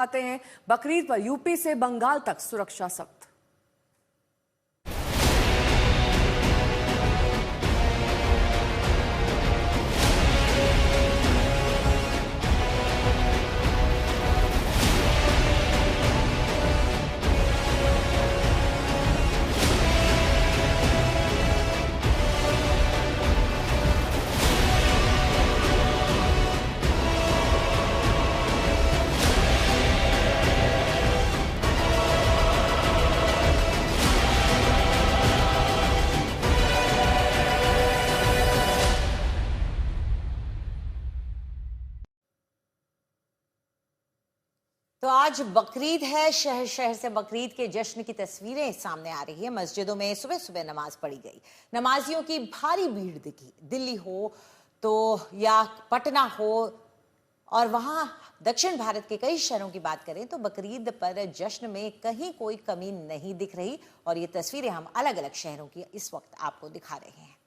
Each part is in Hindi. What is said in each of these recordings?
आते हैं बकरीद पर यूपी से बंगाल तक सुरक्षा सख्त। तो आज बकरीद है। शहर शहर से बकरीद के जश्न की तस्वीरें सामने आ रही है। मस्जिदों में सुबह सुबह नमाज पढ़ी गई। नमाजियों की भारी भीड़ दिखी। दिल्ली हो तो या पटना हो और वहां दक्षिण भारत के कई शहरों की बात करें तो बकरीद पर जश्न में कहीं कोई कमी नहीं दिख रही। और ये तस्वीरें हम अलग अलग शहरों की इस वक्त आपको दिखा रहे हैं।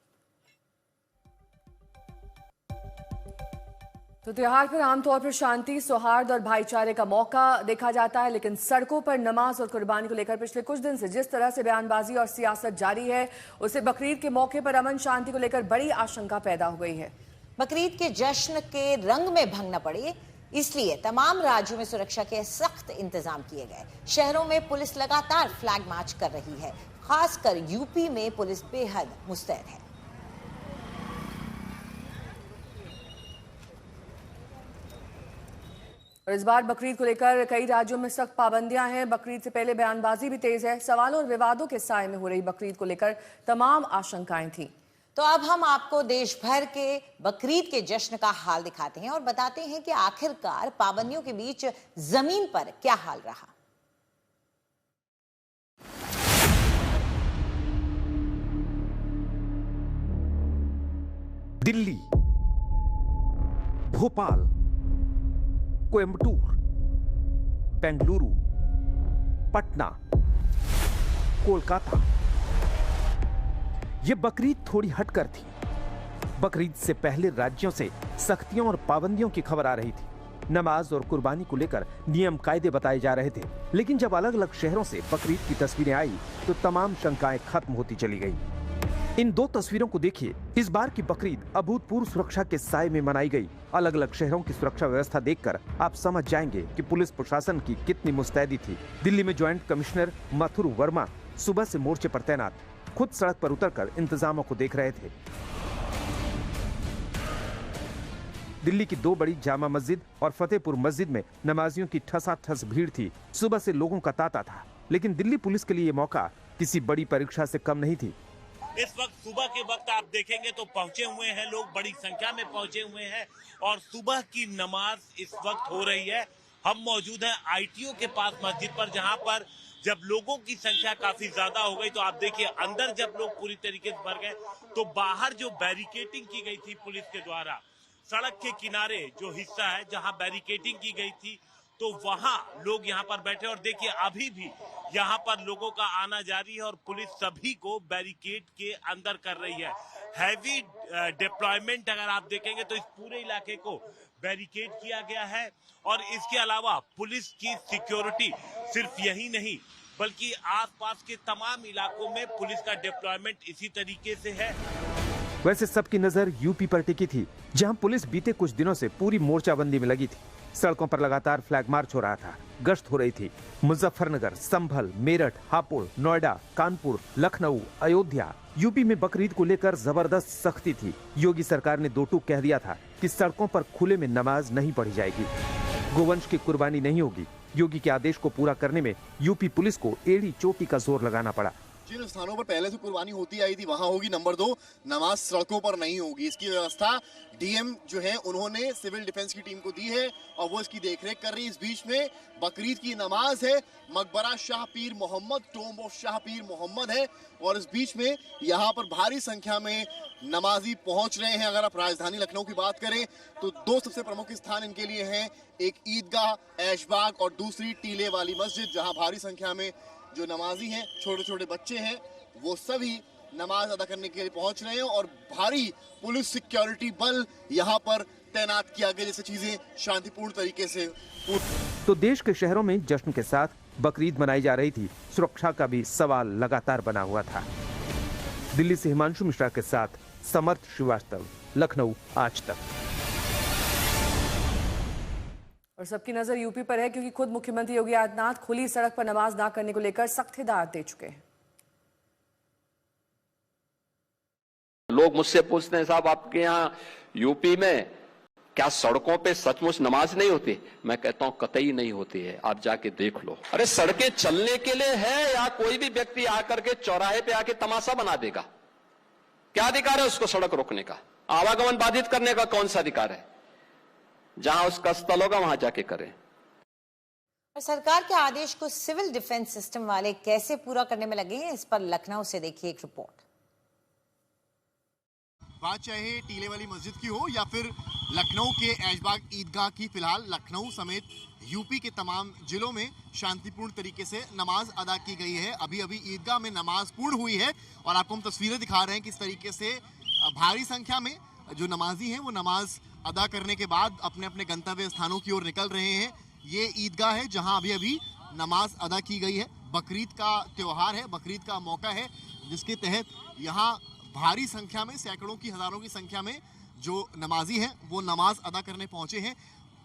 तो त्योहार पर आमतौर पर शांति, सौहार्द और भाईचारे का मौका देखा जाता है, लेकिन सड़कों पर नमाज और कुर्बानी को लेकर पिछले कुछ दिन से जिस तरह से बयानबाजी और सियासत जारी है, उससे बकरीद के मौके पर अमन शांति को लेकर बड़ी आशंका पैदा हो गई है। बकरीद के जश्न के रंग में भंग न पड़े, इसलिए तमाम राज्यों में सुरक्षा के सख्त इंतजाम किए गए। शहरों में पुलिस लगातार फ्लैग मार्च कर रही है। खासकर यूपी में पुलिस बेहद मुस्तैद है। और इस बार बकरीद को लेकर कई राज्यों में सख्त पाबंदियां हैं। बकरीद से पहले बयानबाजी भी तेज है। सवालों और विवादों के साए में हो रही बकरीद को लेकर तमाम आशंकाएं थी। तो अब हम आपको देश भर के बकरीद के जश्न का हाल दिखाते हैं और बताते हैं कि आखिरकार पाबंदियों के बीच जमीन पर क्या हाल रहा। दिल्ली, भोपाल, कोयम्बटूर, बेंगलुरु, पटना, कोलकाता, यह बकरीद थोड़ी हटकर थी। बकरीद से पहले राज्यों से सख्तियों और पाबंदियों की खबर आ रही थी। नमाज और कुर्बानी को लेकर नियम कायदे बताए जा रहे थे, लेकिन जब अलग अलग शहरों से बकरीद की तस्वीरें आई तो तमाम शंकाएं खत्म होती चली गई। इन दो तस्वीरों को देखिए। इस बार की बकरीद अभूतपूर्व सुरक्षा के साए में मनाई गई। अलग अलग शहरों की सुरक्षा व्यवस्था देखकर आप समझ जाएंगे कि पुलिस प्रशासन की कितनी मुस्तैदी थी। दिल्ली में ज्वाइंट कमिश्नर मथुर वर्मा सुबह से मोर्चे पर तैनात, खुद सड़क पर उतरकर इंतजामों को देख रहे थे। दिल्ली की दो बड़ी जामा मस्जिद और फतेहपुर मस्जिद में नमाजियों की ठसाठस भीड़ थी। सुबह से लोगों का तांता था, लेकिन दिल्ली पुलिस के लिए ये मौका किसी बड़ी परीक्षा से कम नहीं थी। इस वक्त सुबह के वक्त आप देखेंगे तो पहुंचे हुए हैं लोग, बड़ी संख्या में पहुंचे हुए हैं और सुबह की नमाज इस वक्त हो रही है। हम मौजूद हैं आईटीओ के पास मस्जिद पर, जहां पर जब लोगों की संख्या काफी ज्यादा हो गई तो आप देखिए अंदर जब लोग पूरी तरीके से भर गए तो बाहर जो बैरिकेटिंग की गई थी पुलिस के द्वारा, सड़क के किनारे जो हिस्सा है जहां बैरिकेटिंग की गई थी तो वहां लोग यहां पर बैठे और देखिए अभी भी यहां पर लोगों का आना जारी है और पुलिस सभी को बैरिकेड के अंदर कर रही है। हैवी डिप्लॉयमेंट अगर आप देखेंगे तो इस पूरे इलाके को बैरिकेड किया गया है और इसके अलावा पुलिस की सिक्योरिटी सिर्फ यही नहीं बल्कि आसपास के तमाम इलाकों में पुलिस का डिप्लॉयमेंट इसी तरीके से है। वैसे सबकी नजर यूपी पर टिकी थी, जहां पुलिस बीते कुछ दिनों से पूरी मोर्चाबंदी में लगी थी। सड़कों पर लगातार फ्लैग मार्च हो रहा था, गश्त हो रही थी। मुजफ्फरनगर, संभल, मेरठ, हापुड़, नोएडा, कानपुर, लखनऊ, अयोध्या, यूपी में बकरीद को लेकर जबरदस्त सख्ती थी। योगी सरकार ने दो टूक कह दिया था कि सड़कों पर खुले में नमाज नहीं पढ़ी जाएगी, गोवंश की कुर्बानी नहीं होगी। योगी के आदेश को पूरा करने में यूपी पुलिस को एड़ी चोटी का जोर लगाना पड़ा। जिन स्थानों पर पहले से कुर्बानी होती आई थी वहां होगी। नंबर 2, नमाज सड़कों पर नहीं होगी। इसकी व्यवस्था डीएम जो है उन्होंने सिविल डिफेंस की टीम को दी है और वो इसकी देखरेख कर रही है। इस बीच में बकरीद की नमाज है, मकबरा शाह पीर मोहम्मद, टोम्ब ऑफ शाह पीर मोहम्मद है और इस बीच में यहाँ पर भारी संख्या में नमाजी पहुंच रहे हैं। अगर आप राजधानी लखनऊ की बात करें तो दो सबसे प्रमुख स्थान इनके लिए हैं, एक ईदगाह ऐशबाग और दूसरी टीले वाली मस्जिद, जहाँ भारी संख्या में जो नमाजी हैं, छोटे छोटे बच्चे हैं, वो सभी नमाज अदा करने के लिए पहुंच रहे हैं और भारी पुलिस सिक्योरिटी बल यहां पर तैनात किया गया, जैसे चीजें शांतिपूर्ण तरीके से तो देश के शहरों में जश्न के साथ बकरीद मनाई जा रही थी। सुरक्षा का भी सवाल लगातार बना हुआ था। दिल्ली से हिमांशु मिश्रा के साथ समर्थ श्रीवास्तव, लखनऊ आज तक। और सबकी नजर यूपी पर है, क्योंकि खुद मुख्यमंत्री योगी आदित्यनाथ खुली सड़क पर नमाज ना करने को लेकर सख्त हिदायत दे चुके हैं। लोग मुझसे पूछते हैं, साहब आपके यहाँ यूपी में क्या सड़कों पे सचमुच नमाज नहीं होती? मैं कहता हूं कतई नहीं होती है, आप जाके देख लो। अरे सड़कें चलने के लिए है या कोई भी व्यक्ति आकर के चौराहे पे आके तमाशा बना देगा? क्या अधिकार है उसको सड़क रोकने का? आवागमन बाधित करने का कौन सा अधिकार है? जहां उसका स्थल होगा वहां जाके करें। और सरकार के आदेश को सिविल डिफेंस सिस्टम वाले कैसे पूरा करने में लगे हैं, इस पर लखनऊ से देखिए एक रिपोर्ट। बात चाहे टीले वाली मस्जिद की हो या फिर लखनऊ के ऐशबाग ईदगाह की, फिलहाल लखनऊ समेत यूपी के तमाम जिलों में शांतिपूर्ण तरीके से नमाज अदा की गई है। अभी अभी ईदगाह में नमाज पूर्ण हुई है और आपको हम तस्वीरें दिखा रहे हैं किस तरीके से भारी संख्या में जो नमाजी हैं वो नमाज अदा करने के बाद अपने अपने गंतव्य स्थानों की ओर निकल रहे हैं। ये ईदगाह है जहां अभी अभी नमाज अदा की गई है। बकरीद का त्योहार है, बकरीद का मौका है, जिसके तहत यहाँ भारी संख्या में, सैकड़ों की, हजारों की संख्या में जो नमाजी हैं वो नमाज अदा करने पहुंचे हैं।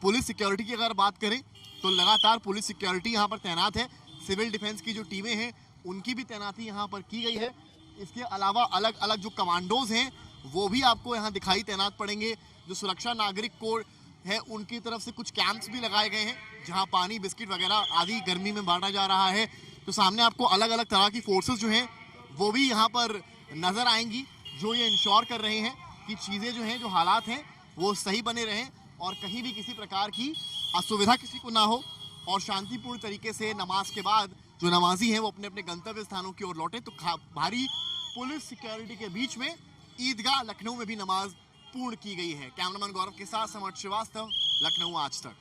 पुलिस सिक्योरिटी की अगर बात करें तो लगातार पुलिस सिक्योरिटी यहाँ पर तैनात है। सिविल डिफेंस की जो टीमें हैं उनकी भी तैनाती यहाँ पर की गई है। इसके अलावा अलग अलग जो कमांडोज हैं वो भी आपको यहाँ दिखाई तैनात पड़ेंगे। जो सुरक्षा नागरिक कोर है उनकी तरफ से कुछ कैंप्स भी लगाए गए हैं जहाँ पानी, बिस्किट वगैरह आदि गर्मी में बांटा जा रहा है। तो सामने आपको अलग अलग तरह की फोर्सेस जो हैं वो भी यहाँ पर नजर आएंगी, जो ये इंश्योर कर रहे हैं कि चीज़ें जो हैं, जो हालात हैं वो सही बने रहें और कहीं भी किसी प्रकार की असुविधा किसी को ना हो और शांतिपूर्ण तरीके से नमाज के बाद जो नमाजी हैं वो अपने अपने गंतव्य स्थानों की ओर लौटे। तो भारी पुलिस सिक्योरिटी के बीच में ईदगाह लखनऊ में भी नमाज पूर्ण की गई है। कैमरामैन गौरव के साथ समर्थ श्रीवास्तव, लखनऊ आज तक।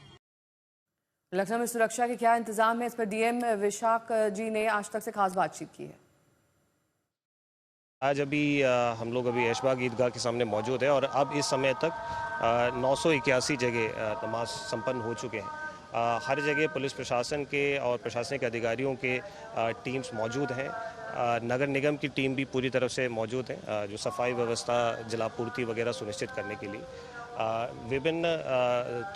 लखनऊ में सुरक्षा के क्या इंतजाम है, इस पर डीएम विशाख जी ने आज तक से खास बातचीत की है। आज अभी हम लोग अभी ऐशबाग ईदगाह के सामने मौजूद है और अब इस समय तक 981 जगह नमाज संपन्न हो चुके हैं। हर जगह पुलिस प्रशासन के और प्रशासनिक अधिकारियों के टीम्स मौजूद हैं। नगर निगम की टीम भी पूरी तरफ से मौजूद है, जो सफाई व्यवस्था, जलापूर्ति वगैरह सुनिश्चित करने के लिए। विभिन्न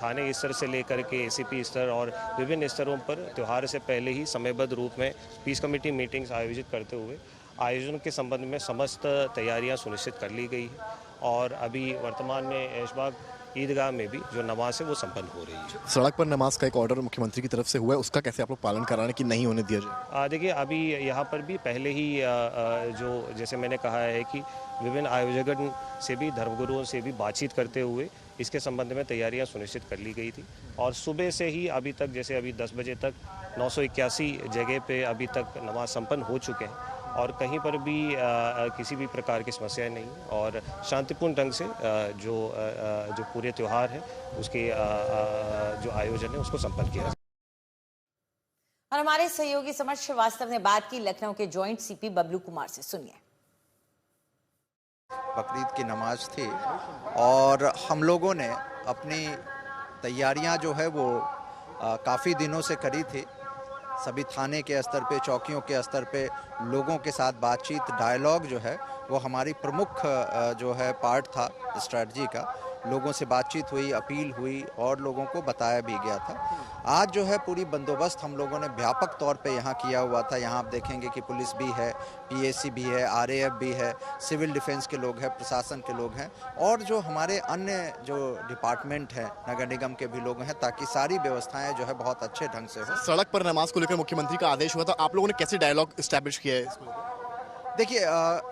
थाने स्तर से लेकर के एसीपी स्तर और विभिन्न स्तरों पर त्यौहार से पहले ही समयबद्ध रूप में पीस कमेटी मीटिंग्स आयोजित करते हुए आयोजन के संबंध में समस्त तैयारियां सुनिश्चित कर ली गई है और अभी वर्तमान में ऐशबाग ईदगाह में भी जो नमाज है वो संपन्न हो रही है। सड़क पर नमाज का एक ऑर्डर मुख्यमंत्री की तरफ से हुआ है, उसका कैसे आप लोग पालन करा रहे हैं कि नहीं होने दिया जाए? देखिए, अभी यहाँ पर भी पहले ही जो जैसे मैंने कहा है कि विभिन्न आयोजकों से भी, धर्मगुरुओं से भी बातचीत करते हुए इसके संबंध में तैयारियां सुनिश्चित कर ली गई थी और सुबह से ही अभी तक, जैसे अभी 10 बजे तक 981 जगह पे अभी तक नमाज संपन्न हो चुके हैं और कहीं पर भी किसी भी प्रकार की समस्याएं नहीं और शांतिपूर्ण ढंग से जो पूरे त्यौहार है उसके जो आयोजन है उसको संपन्न किया। और हमारे सहयोगी समर्थ श्रीवास्तव ने बात की लखनऊ के जॉइंट सीपी बबलू कुमार से, सुनिए। बकरीद की नमाज थी और हम लोगों ने अपनी तैयारियां जो है वो काफ़ी दिनों से करी थी। सभी थाने के स्तर पे, चौकियों के स्तर पे लोगों के साथ बातचीत, डायलॉग जो है वो हमारी प्रमुख जो है पार्ट था स्ट्रेटजी का। लोगों से बातचीत हुई, अपील हुई और लोगों को बताया भी गया था। आज जो है पूरी बंदोबस्त हम लोगों ने व्यापक तौर पे यहाँ किया हुआ था। यहाँ आप देखेंगे कि पुलिस भी है, पीएसी भी है, आरएएफ भी है, सिविल डिफेंस के लोग हैं, प्रशासन के लोग हैं और जो हमारे अन्य जो डिपार्टमेंट हैं, नगर निगम के भी लोग हैं, ताकि सारी व्यवस्थाएं जो है बहुत अच्छे ढंग से हो। सड़क पर नमाज को लेकर मुख्यमंत्री का आदेश हुआ था, आप लोगों ने कैसे डायलॉग एस्टैब्लिश किया है इसको? देखिए,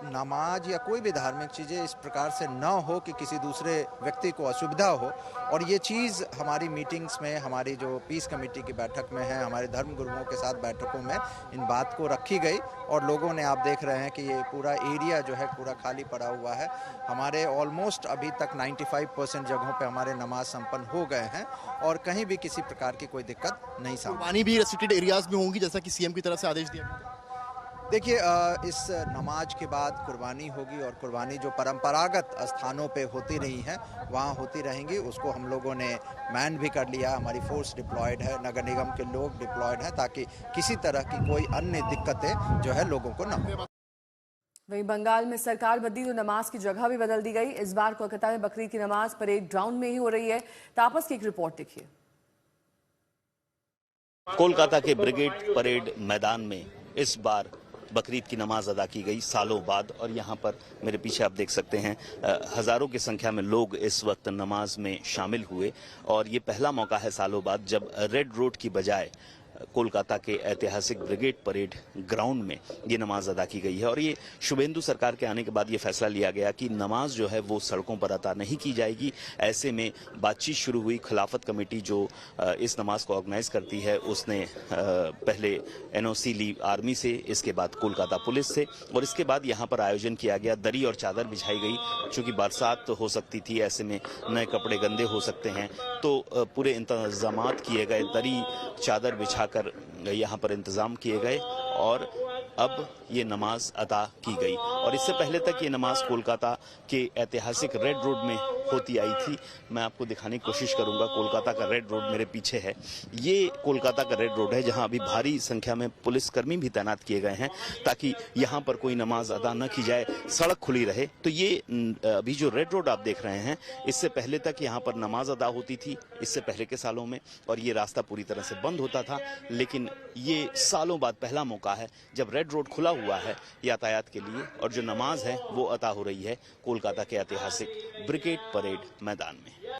नमाज या कोई भी धार्मिक चीज़ें इस प्रकार से न हो कि किसी दूसरे व्यक्ति को असुविधा हो और ये चीज़ हमारी मीटिंग्स में, हमारी जो पीस कमेटी की बैठक में है, हमारे धर्म गुरुओं के साथ बैठकों में इन बात को रखी गई और लोगों ने, आप देख रहे हैं कि ये पूरा एरिया जो है पूरा खाली पड़ा हुआ है। हमारे ऑलमोस्ट अभी तक 95% जगहों पे हमारे नमाज संपन्न हो गए हैं और कहीं भी किसी प्रकार की कोई दिक्कत नहीं सामने। कुर्बानी भी रेस्ट्रिक्टेड एरियाज में होंगी जैसा कि सीएम की तरफ से आदेश दिया गया? देखिए, इस नमाज के बाद कुर्बानी होगी और कुर्बानी जो परंपरागत स्थानों पे होती रही हैं वहाँ होती रहेंगी। उसको हम लोगों ने मैन भी कर लिया, हमारी फोर्स डिप्लॉयड है, नगर निगम के लोग डिप्लॉयड हैं, ताकि किसी तरह की कोई अन्य दिक्कतें जो है लोगों को न हो। वहीं बंगाल में सरकार बदली तो नमाज की जगह भी बदल दी गई। इस बार कोलकाता में बकरीद की नमाज परेड ग्राउंड में ही हो रही है। तापस की एक रिपोर्ट देखिए। कोलकाता के ब्रिगेड परेड मैदान में इस बार बकरीद की नमाज अदा की गई सालों बाद, और यहाँ पर मेरे पीछे आप देख सकते हैं हजारों की संख्या में लोग इस वक्त नमाज में शामिल हुए। और ये पहला मौका है सालों बाद जब रेड रोड की बजाय कोलकाता के ऐतिहासिक ब्रिगेड परेड ग्राउंड में ये नमाज अदा की गई है। और ये शुभेंदु सरकार के आने के बाद ये फैसला लिया गया कि नमाज जो है वो सड़कों पर अदा नहीं की जाएगी। ऐसे में बातचीत शुरू हुई। खिलाफत कमेटी जो इस नमाज को ऑर्गेनाइज करती है उसने पहले एनओसी ली आर्मी से, इसके बाद कोलकाता पुलिस से, और इसके बाद यहाँ पर आयोजन किया गया। दरी और चादर बिछाई गई, चूंकि बरसात हो सकती थी, ऐसे में नए कपड़े गंदे हो सकते हैं, तो पूरे इंतजाम किए गए। दरी चादर बिछा कर यहाँ पर इंतजाम किए गए और अब ये नमाज अदा की गई। और इससे पहले तक ये नमाज कोलकाता के ऐतिहासिक रेड रोड में होती आई थी। मैं आपको दिखाने की कोशिश करूंगा। कोलकाता का रेड रोड मेरे पीछे है। ये कोलकाता का रेड रोड है जहां अभी भारी संख्या में पुलिसकर्मी भी तैनात किए गए हैं ताकि यहां पर कोई नमाज अदा न की जाए, सड़क खुली रहे। तो ये अभी जो रेड रोड आप देख रहे हैं, इससे पहले तक यहाँ पर नमाज अदा होती थी, इससे पहले के सालों में, और ये रास्ता पूरी तरह से बंद होता था। लेकिन ये सालों बाद पहला मौका है जब रेड रोड खुला हुआ है यातायात के लिए, और जो नमाज है वो अदा हो रही है कोलकाता के ऐतिहासिक ब्रिगेड परेड मैदान में।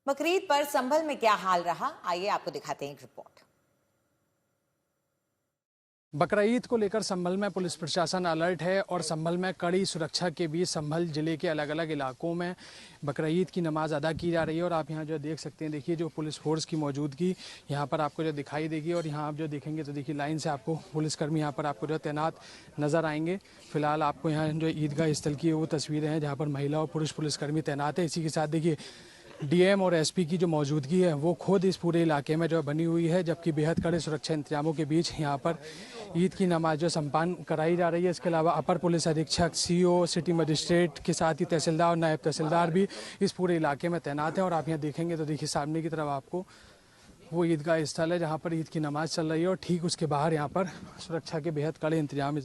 बकरीद पर संभल में क्या हाल रहा, आइए आपको दिखाते हैं एक रिपोर्ट। बकरा ईद को लेकर संभल में पुलिस प्रशासन अलर्ट है और संभल में कड़ी सुरक्षा के बीच संभल जिले के अलग अलग इलाकों में बकरा ईद की नमाज अदा की जा रही है। और आप यहाँ जो देख सकते हैं, देखिए जो पुलिस फोर्स की मौजूदगी यहाँ पर आपको जो दिखाई देगी। और यहाँ आप जो देखेंगे तो देखिए लाइन से आपको पुलिसकर्मी यहाँ पर आपको जो तैनात नज़र आएंगे। फिलहाल आपको यहाँ जो ईदगाह स्थल की वो तस्वीरें हैं जहाँ पर महिला और पुरुष पुलिसकर्मी तैनात है। इसी के साथ देखिए डीएम और एसपी की जो मौजूदगी है वो खुद इस पूरे इलाके में जो बनी हुई है, जबकि बेहद कड़े सुरक्षा इंतजामों के बीच यहाँ पर ईद की नमाज जो संपन्न कराई जा रही है। इसके अलावा अपर पुलिस अधीक्षक, सीओ, सिटी मजिस्ट्रेट के साथ ही तहसीलदार और नायब तहसीलदार भी इस पूरे इलाके में तैनात हैं। और आप यहाँ देखेंगे तो देखिए सामने की तरफ आपको वो ईदगाह स्थल है जहाँ पर ईद की नमाज चल रही है, और ठीक उसके बाहर यहाँ पर सुरक्षा के बेहद कड़े इंतजाम